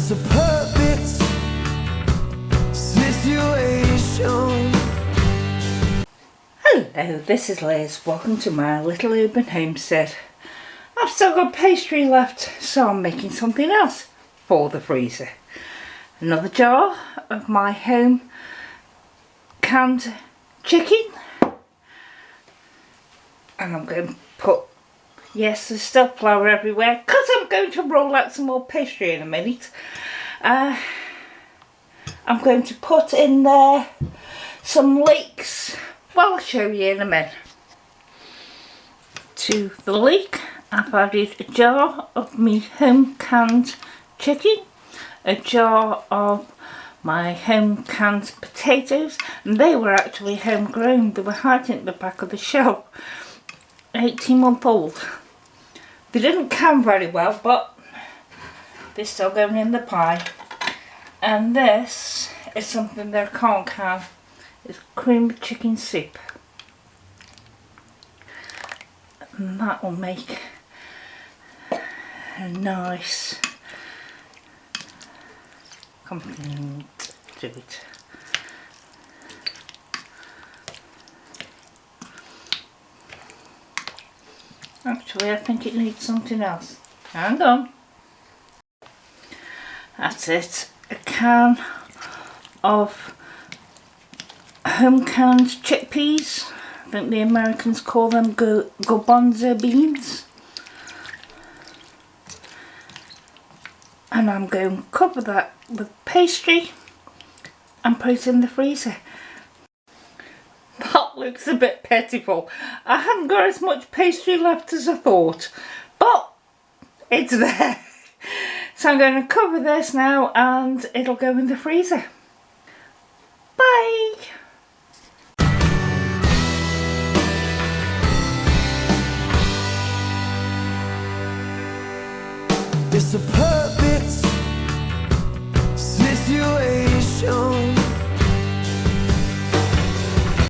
It's a perfect situation. Hello, this is Liz. Welcome to my little urban homestead. I've still got pastry left, so I'm making something else for the freezer. Another jar of my home canned chicken. And I'm going to put, yes, there's still flour everywhere because I'm going to roll out some more pastry in a minute. I'm going to put in there some leeks. Well, I'll show you in a minute. To the leek, I've added a jar of my home canned chicken, a jar of my home canned potatoes, and they were actually homegrown. They were hiding at the back of the shelf, 18-month-old. They didn't can very well, but they're still going in the pie. And this is something that I can't can. It's cream chicken soup, and that will make a nice compliment to it. Actually, I think it needs something else. Hang on. That's it. A can of home canned chickpeas. I think the Americans call them garbanzo beans. And I'm going to cover that with pastry and put it in the freezer. That looks a bit pitiful. I haven't got as much pastry left as I thought, but it's there. So I'm going to cover this now and it'll go in the freezer. Bye! It's a perfect situation.